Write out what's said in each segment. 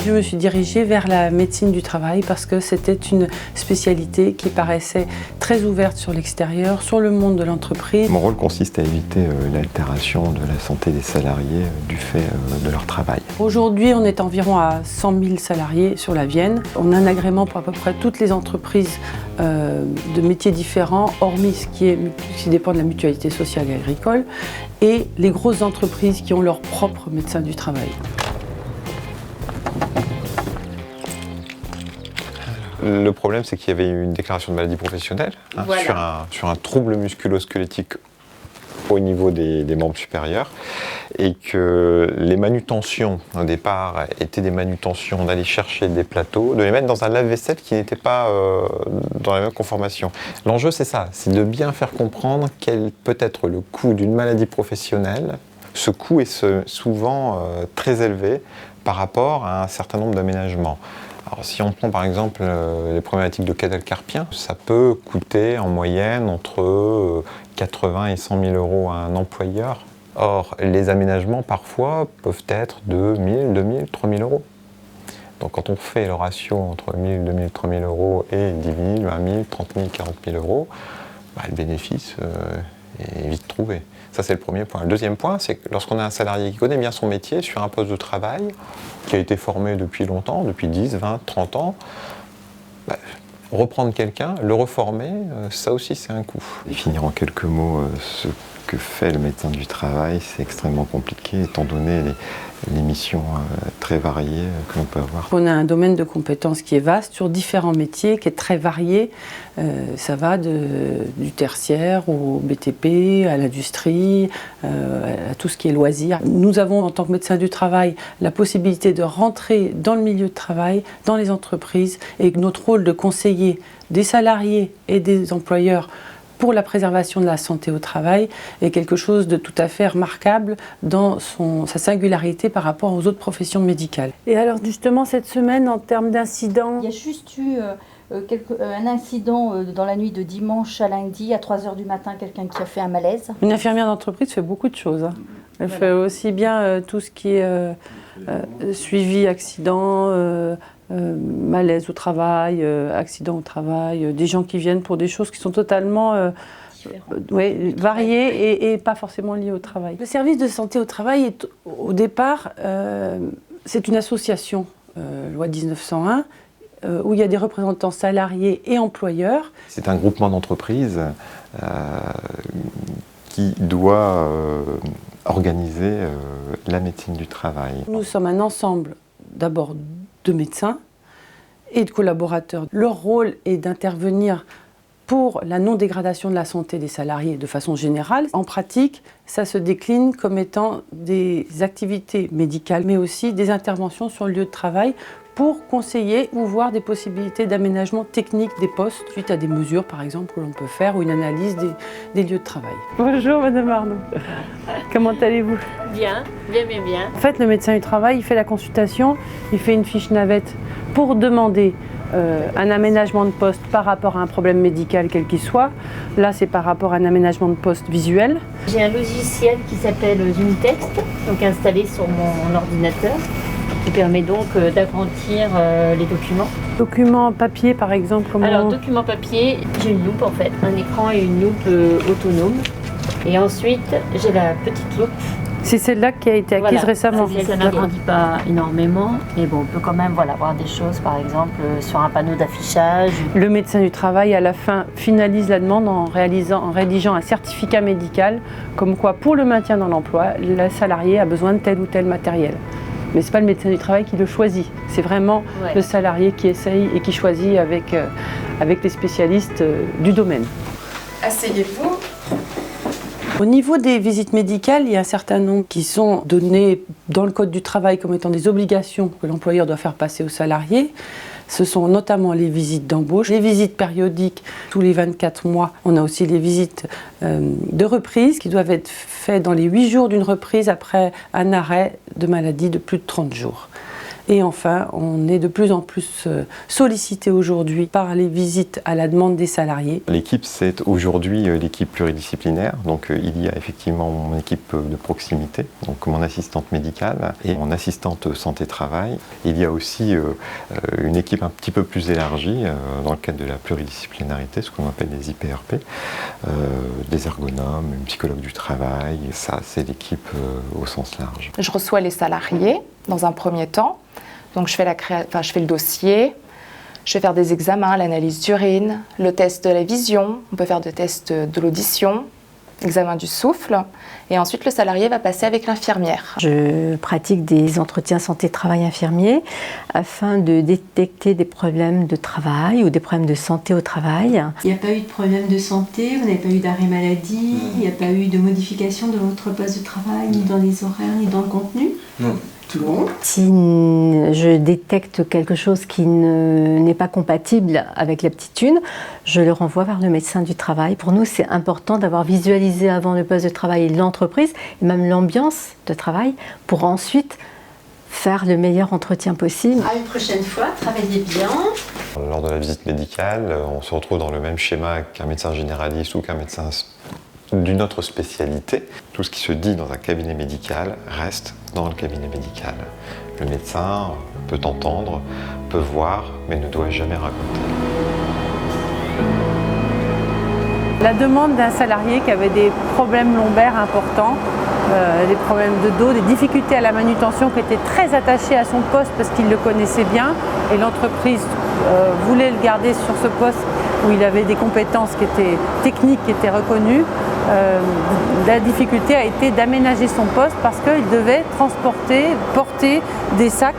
je me suis dirigée vers la médecine du travail parce que c'était une spécialité qui paraissait très ouverte sur l'extérieur, sur le monde de l'entreprise. Mon rôle consiste à éviter l'altération de la santé des salariés du fait de leur travail. Aujourd'hui, on est environ à 100 000 salariés sur la Vienne. On a un agrément pour à peu près toutes les entreprises de métiers différents, hormis ce qui dépend de la mutualité sociale et agricole, et les grosses entreprises qui ont leur propre médecin du travail. Le problème, c'est qu'il y avait une déclaration de maladie professionnelle voilà. sur un trouble musculo-squelettique au niveau des membres supérieurs et que les manutentions au départ étaient des manutentions d'aller chercher des plateaux, de les mettre dans un lave-vaisselle qui n'était pas dans la même conformation. L'enjeu c'est ça, c'est de bien faire comprendre quel peut être le coût d'une maladie professionnelle. Ce coût est souvent très élevé par rapport à un certain nombre d'aménagements. Alors, si on prend par exemple les problématiques de cadavre carpien, ça peut coûter en moyenne entre 80 et 100 000 euros à un employeur. Or, les aménagements parfois peuvent être de 1 000, 2 000, 3 000 euros. Donc quand on fait le ratio entre 1 000, 2 000, 3 000 euros et 10 000, 20 000, 30 000, 40 000 euros, le bénéfice est vite trouvé. Ça, c'est le premier point. Le deuxième point, c'est que lorsqu'on a un salarié qui connaît bien son métier sur un poste de travail, qui a été formé depuis longtemps, depuis 10, 20, 30 ans, reprendre quelqu'un, le reformer, ça aussi, c'est un coût. Définir en quelques mots ce que fait le médecin du travail, c'est extrêmement compliqué, étant donné les missions très variées que l'on peut avoir. On a un domaine de compétences qui est vaste, sur différents métiers, qui est très varié. Ça va du tertiaire au BTP, à l'industrie, à tout ce qui est loisirs. Nous avons, en tant que médecin du travail, la possibilité de rentrer dans le milieu de travail, dans les entreprises, et notre rôle de conseiller des salariés et des employeurs pour la préservation de la santé au travail est quelque chose de tout à fait remarquable dans sa singularité par rapport aux autres professions médicales. Et alors justement cette semaine en termes d'incidents... Il y a juste eu un incident dans la nuit de dimanche à lundi à 3 h du matin, quelqu'un qui a fait un malaise. Une infirmière d'entreprise fait beaucoup de choses. Elle fait aussi bien tout ce qui est suivi accident, malaise au travail, accident au travail, des gens qui viennent pour des choses qui sont totalement variées et pas forcément liées au travail. Le service de santé au travail est au départ, c'est une association, loi 1901, où il y a des représentants salariés et employeurs. C'est un groupement d'entreprises qui doit organiser la médecine du travail. Nous sommes un ensemble d'abord de médecins et de collaborateurs. Leur rôle est d'intervenir pour la non-dégradation de la santé des salariés de façon générale. En pratique, ça se décline comme étant des activités médicales, mais aussi des interventions sur le lieu de travail pour conseiller ou voir des possibilités d'aménagement technique des postes suite à des mesures, par exemple, que l'on peut faire ou une analyse des lieux de travail. Bonjour Madame Arnaud, comment allez-vous? Bien, bien, bien, bien. En fait, le médecin du travail, il fait la consultation, il fait une fiche navette pour demander un aménagement de poste par rapport à un problème médical quel qu'il soit. Là, c'est par rapport à un aménagement de poste visuel. J'ai un logiciel qui s'appelle Unitext, donc installé sur mon ordinateur, qui permet donc d'agrandir les documents. Documents papier, par exemple, comment... Alors, documents papier, j'ai une loupe en fait, un écran et une loupe autonome. Et ensuite, j'ai la petite loupe. C'est celle-là qui a été acquise récemment. Ça n'agrandit pas énormément, mais bon, on peut quand même voir des choses, par exemple, sur un panneau d'affichage. Le médecin du travail, à la fin, finalise la demande en rédigeant un certificat médical, comme quoi, pour le maintien dans l'emploi, le salarié a besoin de tel ou tel matériel. Mais ce n'est pas le médecin du travail qui le choisit, c'est vraiment le salarié qui essaye et qui choisit avec les spécialistes du domaine. Asseyez-vous. Au niveau des visites médicales, il y a un certain nombre qui sont données dans le Code du travail comme étant des obligations que l'employeur doit faire passer aux salariés. Ce sont notamment les visites d'embauche, les visites périodiques tous les 24 mois. On a aussi les visites de reprise qui doivent être faites dans les 8 jours d'une reprise après un arrêt de maladie de plus de 30 jours. Et enfin, on est de plus en plus sollicité aujourd'hui par les visites à la demande des salariés. L'équipe, c'est aujourd'hui l'équipe pluridisciplinaire. Donc il y a effectivement mon équipe de proximité, donc mon assistante médicale et mon assistante santé-travail. Il y a aussi une équipe un petit peu plus élargie dans le cadre de la pluridisciplinarité, ce qu'on appelle les IPRP, des ergonomes, une psychologue du travail. Ça, c'est l'équipe au sens large. Je reçois les salariés dans un premier temps. Donc je fais le dossier, je vais faire des examens, l'analyse d'urine, le test de la vision, on peut faire des tests de l'audition, examen du souffle, et ensuite le salarié va passer avec l'infirmière. Je pratique des entretiens santé-travail infirmiers afin de détecter des problèmes de travail ou des problèmes de santé au travail. Il n'y a pas eu de problème de santé, vous n'avez pas eu d'arrêt maladie, il n'y a pas eu de modification de votre poste de travail, ni dans les horaires, ni dans le contenu? Non. Tout bon. Si je détecte quelque chose qui n'est pas compatible avec l'aptitude, je le renvoie vers le médecin du travail. Pour nous, c'est important d'avoir visualisé avant le poste de travail l'entreprise et même l'ambiance de travail pour ensuite faire le meilleur entretien possible. À une prochaine fois, travaillez bien. Lors de la visite médicale, on se retrouve dans le même schéma qu'un médecin généraliste ou qu'un médecin d'une autre spécialité. Tout ce qui se dit dans un cabinet médical reste dans le cabinet médical. Le médecin peut entendre, peut voir, mais ne doit jamais raconter. La demande d'un salarié qui avait des problèmes lombaires importants, des problèmes de dos, des difficultés à la manutention, qui était très attaché à son poste parce qu'il le connaissait bien et l'entreprise voulait le garder sur ce poste où il avait des compétences qui étaient techniques, qui étaient reconnues. La difficulté a été d'aménager son poste parce qu'il devait porter des sacs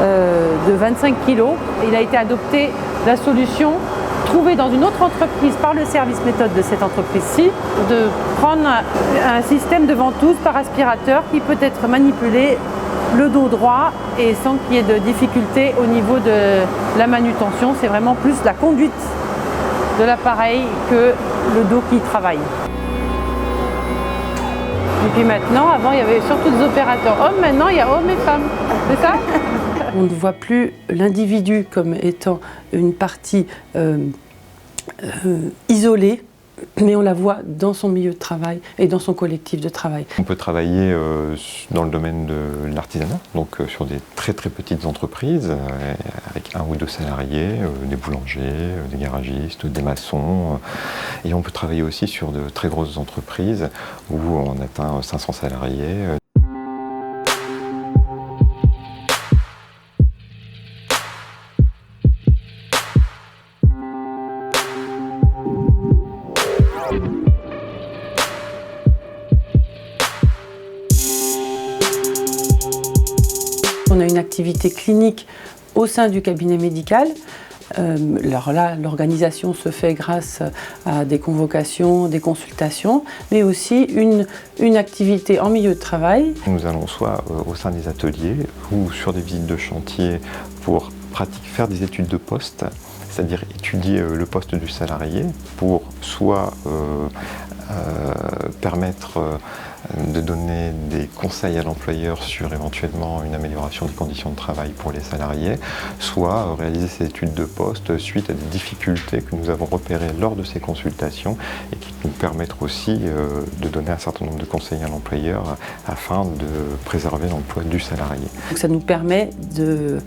de 25 kg. Il a été adopté la solution trouvée dans une autre entreprise par le service méthode de cette entreprise-ci, de prendre un système de ventouse par aspirateur qui peut être manipulé le dos droit et sans qu'il y ait de difficulté au niveau de la manutention. C'est vraiment plus la conduite de l'appareil que le dos qui travaille. Et puis maintenant, avant il y avait surtout des opérateurs hommes, maintenant il y a hommes et femmes, c'est ça? On ne voit plus l'individu comme étant une partie isolée, mais on la voit dans son milieu de travail et dans son collectif de travail. On peut travailler dans le domaine de l'artisanat, donc sur des très petites entreprises, avec 1 ou 2 salariés, des boulangers, des garagistes, des maçons. Et on peut travailler aussi sur de très grosses entreprises où on atteint 500 salariés. On a une activité clinique au sein du cabinet médical. Alors là, l'organisation se fait grâce à des convocations, des consultations, mais aussi une activité en milieu de travail. Nous allons soit au sein des ateliers ou sur des visites de chantier pour faire des études de poste, c'est-à-dire étudier le poste du salarié pour soit permettre de donner des conseils à l'employeur sur éventuellement une amélioration des conditions de travail pour les salariés, soit réaliser ces études de poste suite à des difficultés que nous avons repérées lors de ces consultations et qui nous permettent aussi de donner un certain nombre de conseils à l'employeur afin de préserver l'emploi du salarié. Donc ça nous permet de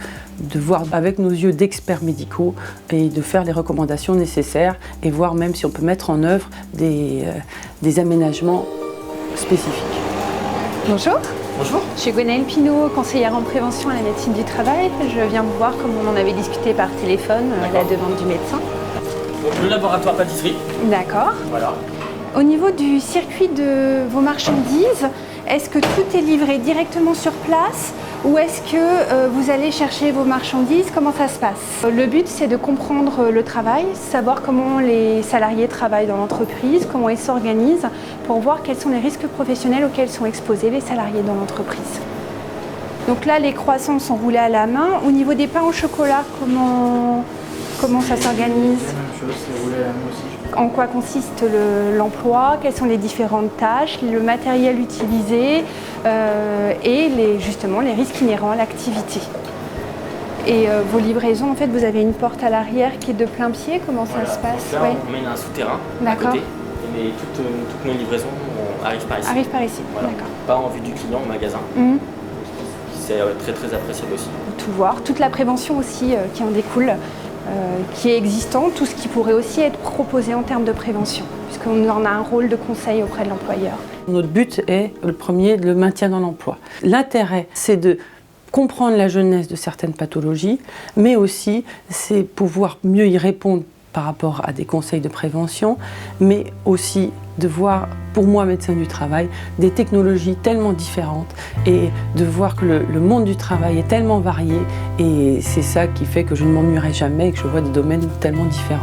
voir avec nos yeux d'experts médicaux et de faire les recommandations nécessaires et voir même si on peut mettre en œuvre des aménagements spécifiques. Bonjour. Bonjour. Je suis Gwenaëlle Pinault, conseillère en prévention à la médecine du travail. Je viens vous voir comme on en avait discuté par téléphone à la demande du médecin. Donc, le laboratoire pâtisserie. D'accord. Voilà. Au niveau du circuit de vos marchandises, est-ce que tout est livré directement sur place ou est-ce que vous allez chercher vos marchandises? Comment ça se passe? Le but, c'est de comprendre le travail, savoir comment les salariés travaillent dans l'entreprise, comment ils s'organisent, pour voir quels sont les risques professionnels auxquels sont exposés les salariés dans l'entreprise. Donc là, les croissants sont roulés à la main. Au niveau des pains au chocolat, comment ça s'organise? La même chose, c'est roulé à la main aussi. En quoi consiste l'emploi, quelles sont les différentes tâches, le matériel utilisé et justement les risques inhérents à l'activité. Et vos livraisons, en fait, vous avez une porte à l'arrière qui est de plein pied. Comment ça se passe? Là, on mène un souterrain à côté. Et toutes nos livraisons arrivent par ici. Arrivent par ici, voilà. D'accord. Pas en vue du client au magasin. C'est très très appréciable aussi. Tout voir, toute la prévention aussi qui en découle, qui est existante, tout ce qui pourrait aussi être proposé en termes de prévention, puisqu'on en a un rôle de conseil auprès de l'employeur. Notre but est, le premier, le maintien dans l'emploi. L'intérêt, c'est de comprendre la genèse de certaines pathologies, mais aussi c'est pouvoir mieux y répondre par rapport à des conseils de prévention, mais aussi de voir, pour moi, médecin du travail, des technologies tellement différentes et de voir que le monde du travail est tellement varié et c'est ça qui fait que je ne m'ennuierai jamais et que je vois des domaines tellement différents.